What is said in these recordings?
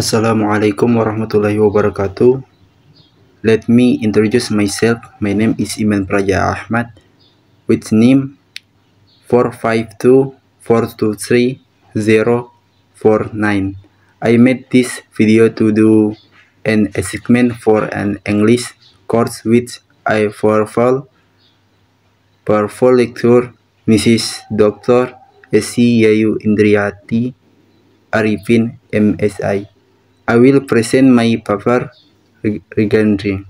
Assalamualaikum warahmatullahi wabarakatuh. Let me introduce myself. My name is Iman Praja Ahmad with name 452423049. I made this video to do an assignment for an English course which I fulfill lecture Mrs. Dr. S.C. Yayu Indriati Arifin MSI. I will present my paper regarding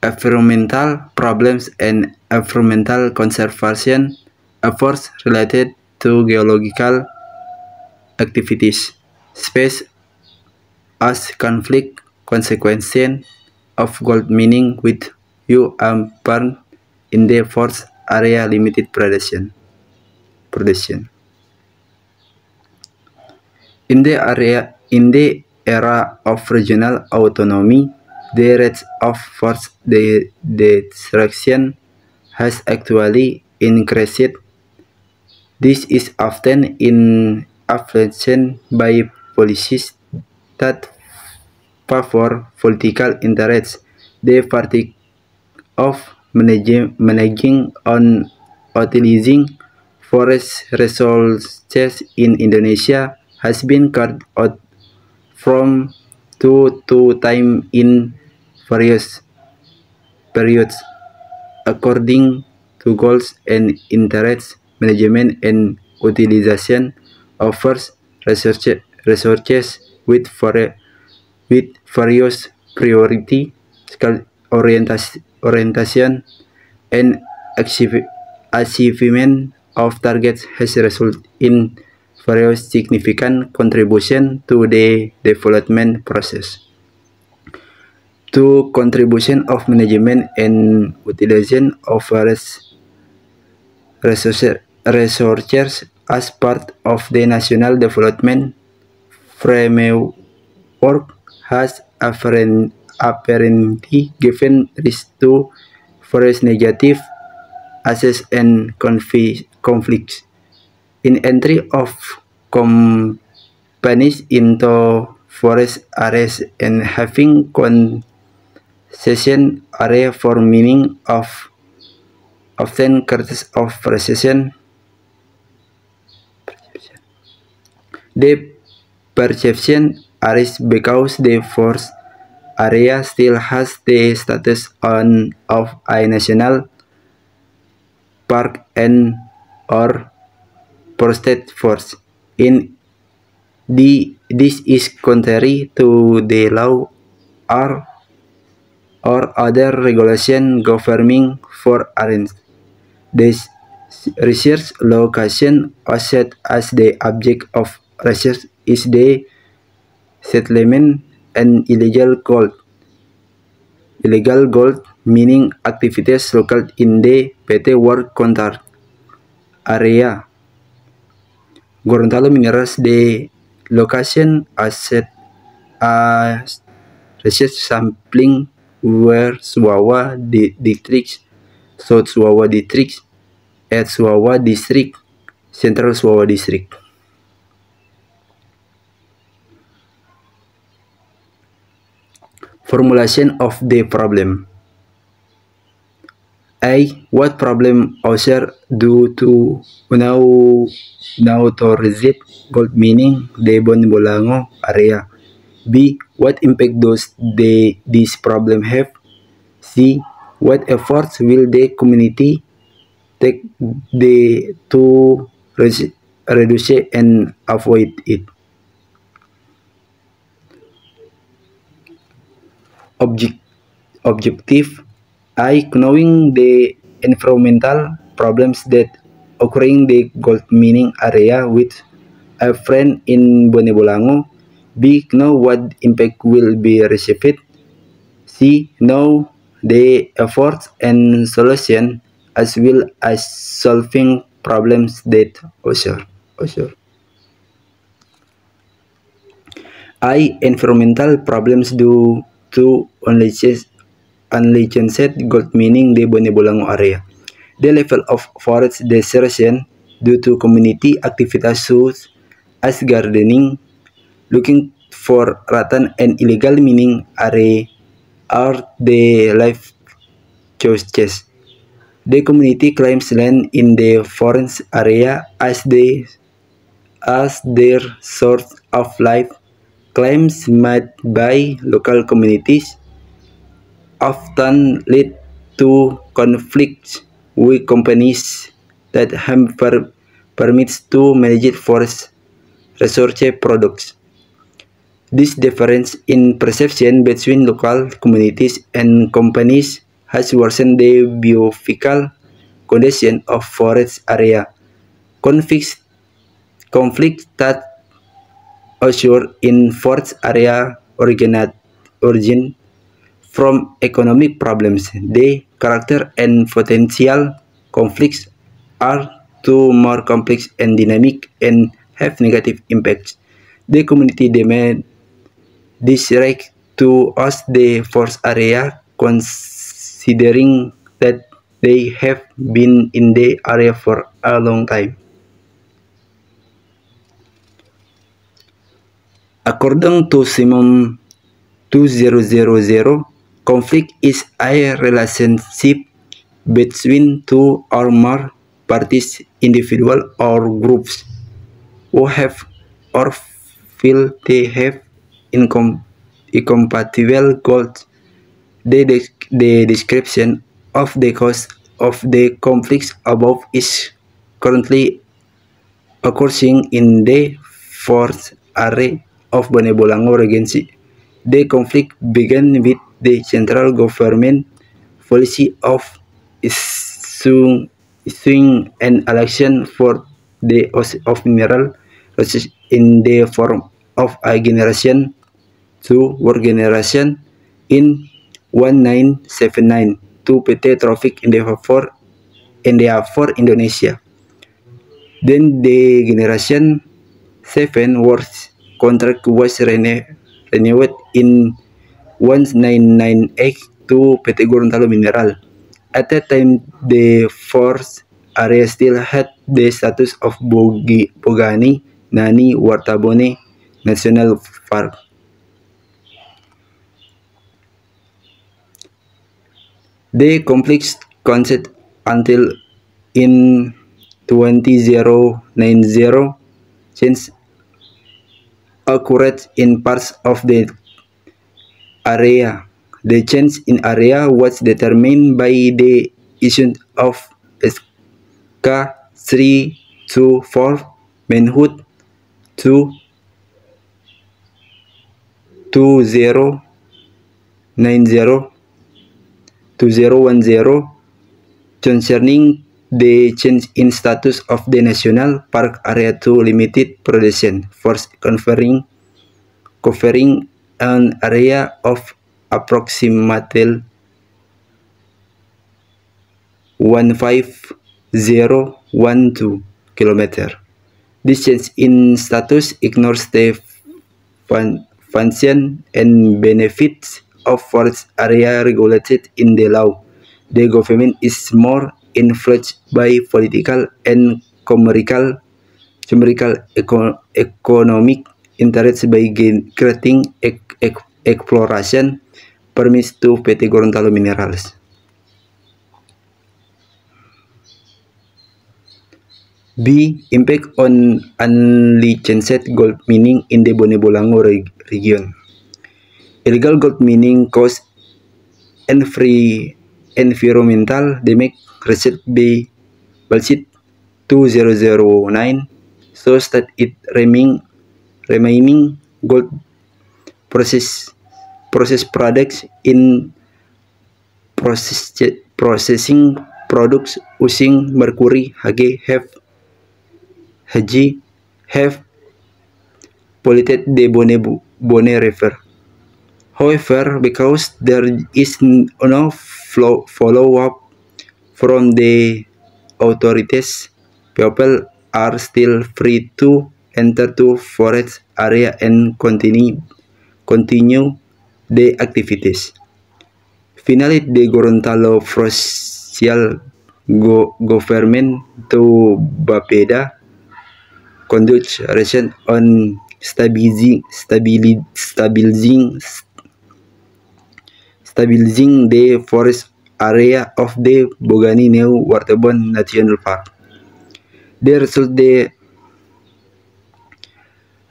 environmental problems and environmental conservation efforts related to geological activities. Space as conflict consequences of gold mining with burned in the forest area limited production. In the era of regional autonomy, the rate of forest destruction has actually increased. This is often influenced by policies that favor political interests. The fatigue of managing on utilizing forest resources in Indonesia has been carried out from time to time in various periods, according to goals and interests management and utilization of forest resources with various priority orientation and achievement of targets has resulted in various significant contribution to the development process. To contribution of management and utilization of forest resources as part of the national development framework has apparently given rise to various negative access and conflicts in entry of companies into forest areas and having concession area for mining of often causes of recession. The perception arises because the forest area still has the status of a national park and or protected forest. This is contrary to the law or other regulation governing for areas. This research location asset as the object of research is the settlement and illegal gold mining activities located in the PT World Contract area. Gorontalo Minerals, the location asset as research sampling where Suwawa district, South Suwawa district, at Suwawa district, Central Suwawa district. Formulation of the problem. A. What problem author do to authorize gold mining the Bone-Bolango area? B. What impact does this problem have? C. What efforts will the community take to reduce and avoid it? Objective. I. Knowing the environmental problems that occurring the gold mining area with a friend in Bone-Bolango. B. Know what impact will be received. C. Know the efforts and solution as well as solving problems that occur. I. Environmental problems due to unlicensed gold mining the Bone-Bolango area. The level of forest desertion due to community activities such as gardening, looking for rattan and illegal mining are the life choices. The community claims land in the forest area as their source of life. Claims made by local communities often lead to conflicts with companies that have permits to manage forest resource products. This difference in perception between local communities and companies has worsened the biophysical condition of forest area. Conflicts that occur in forest area origin from economic problems. The character and potential conflicts are too more complex and dynamic and have negative impacts. The community demand this right to us the forest area, considering that they have been in the area for a long time. According to Simon 2000, conflict is a relationship between two or more parties, individuals or groups, who have or feel they have incompatible goals. The description of the cause of the conflicts above is currently occurring in the forest area of Bone Bolango Regency. The conflict began with the central government policy of issuing an election for the of mineral resources in the form of a generation to work generation in 1979 to PT Traffic India for Indonesia. Then the generation 7 works contract was renewed in 1998 to PT Gorontalo Mineral. At that time, the forest area still had the status of Bogani Nani Wartabone National Park. The conflicts continued until in 2090 change occurred in parts of the area. The change in area was determined by the issuance of SK 324 manhood 2010 concerning the change in status of the national park area to limited protection force covering an area of approximately 15012 km. This change in status ignores the function and benefits of forest area regulated in the law. The government is more influenced by political and commercial economic interests by granting exploration permits to PT Gorontalo Minerals. B. Impact on unlicensed gold mining in the Bone Bolango region. Illegal gold mining causes environmental damage. Research by Balsit 2009 shows that it remaining gold process products in processing products using mercury have polluted the Bone River. However, because there is no follow-up from the authorities, people are still free to enter to forest area and continue the activities. Finally, the Gorontalo Fossil government to Bapeda conduct research on stabilizing the forest area of the Bogani New Wartebon National Park. The result, the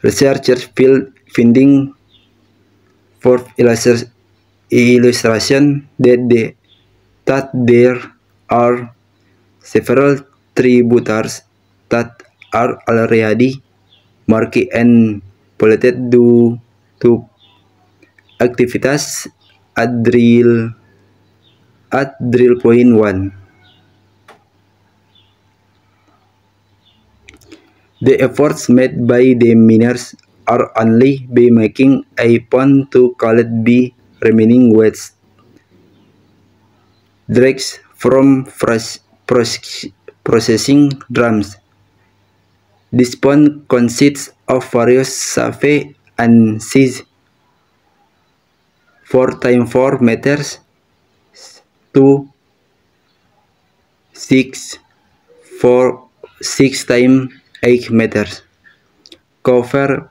researchers finding for illustration that there are several tributaries that are already marked and polluted due to activities at drill point 1. The efforts made by the miners are only by making a pond to collect the remaining waste dregs from processing drums. This pond consists of various save and seas 4x4 meters to 6x8 meters, covered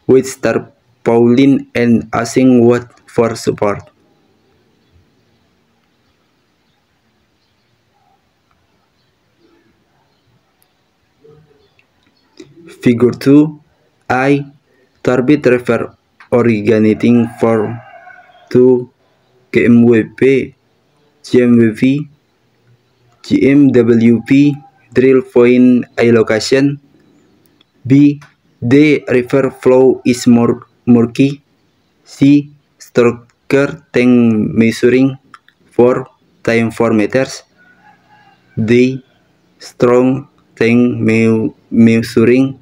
with tarpaulin and asing wood for support. Figure 2I, Turbid River originating from 2 GMWP, GMWP drill point A location. B. The river flow is more murky. C. Structure tank measuring 4x4 meters. D. Strong tank measuring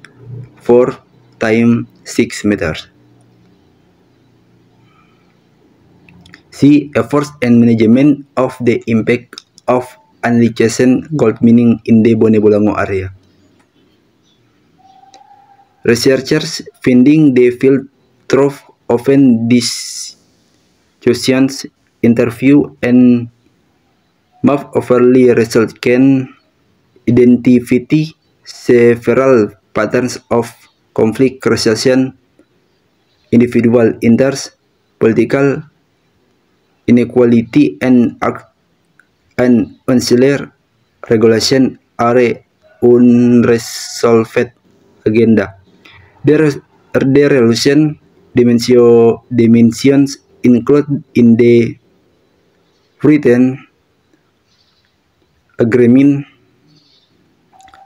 4x6 meters. C. Efforts and management of the impact of unlicensed gold mining in the Bone Bolango area. Researchers finding the field through often discussions, interview, and map overlay results can identify several patterns of conflict resolution, individual interests, political inequality, and ancillary regulation are unresolved agenda. The resolution dimensions include in the written agreement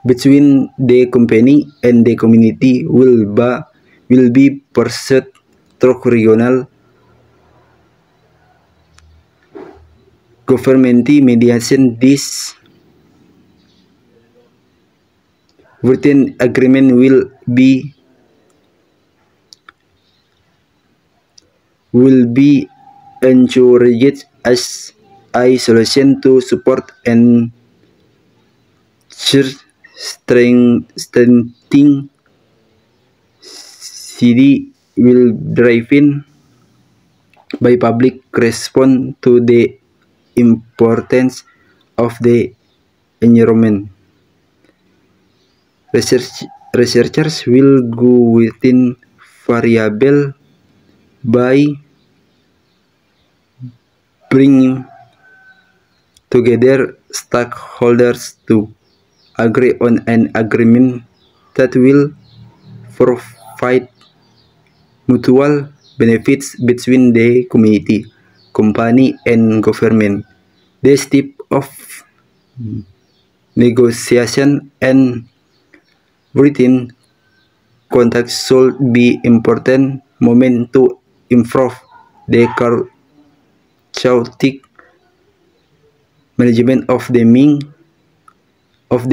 between the company and the community will be pursued through regional government mediation. This written agreement will be encouraged as a solution to support and strengthening CD will driven by public response to the importance of the environment. Researchers will go within variable by bringing together stakeholders to agree on an agreement that will provide mutual benefits between the community, company, and government. This type of negotiation and written contact should be important moment to improve the chaotic management of the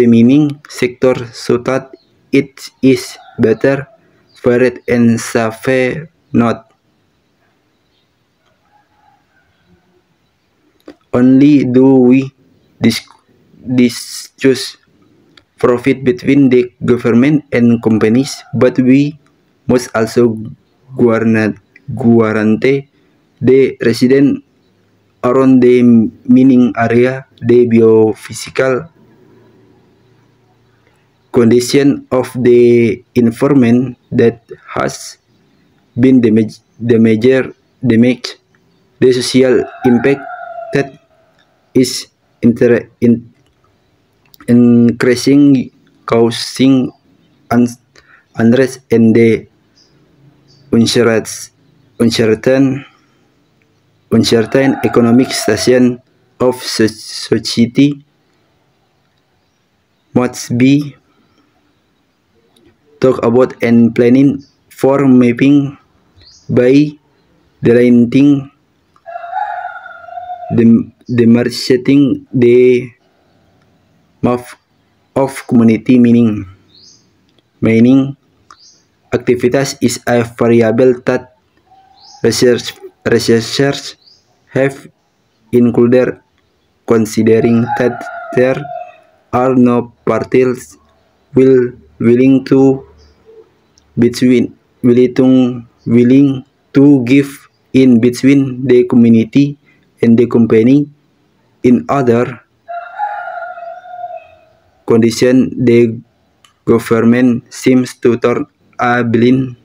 mining sector so that it is better fair and safe, not only do we discuss profit between the government and companies, but we must also guarantee the resident around the mining area, the biophysical condition of the environment that has been damaged, the social impact that is increasing, causing unrest and the uncertain economic situation of society must be talked about and planning for mapping by delineating, demarcating the map of community mining activities is a variable that researchers have included, considering that there are no parties willing to give in between the community and the company. In other conditions, the government seems to turn a blind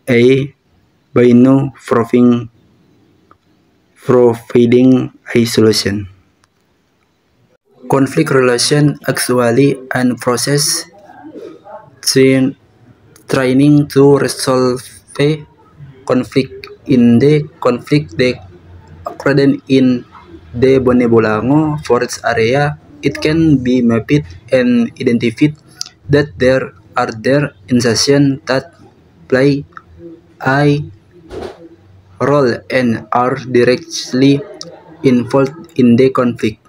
eye by not providing a solution. Conflict resolution actually and process trying to resolve a conflict. In the conflict that occurred in the Bone Bolango forest area, it can be mapped and identified that there are institutions that play a role and are directly involved in the conflict,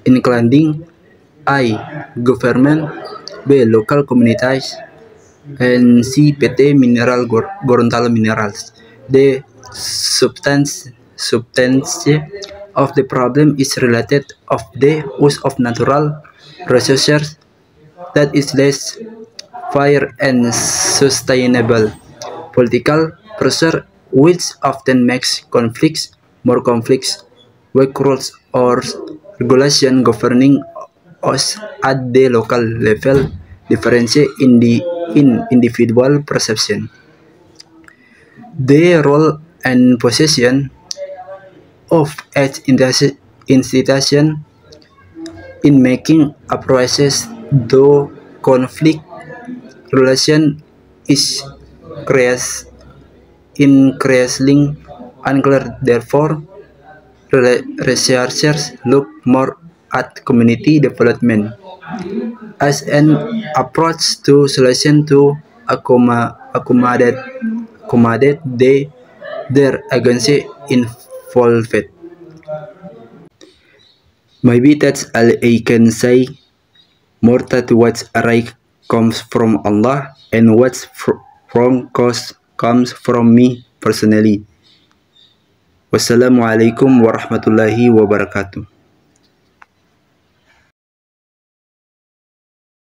including A. Government, B. Local communities, and C. PT Mineral Gorontalo Minerals. The substance of the problem is related of the use of natural resources that is less fair and sustainable. Political pressure, which often makes conflicts more complex, weak rules or regulation governing us at the local level differentiate in individual perception. The role and position of each institution in making approaches to conflict relation is increasingly unclear. Therefore, researchers look more at community development as an approach to solution to accommodate their agency involved. Maybe that's all I can say. More that what's right comes from Allah and what's wrong comes from me personally. Wassalamualaikum warahmatullahi wabarakatuh.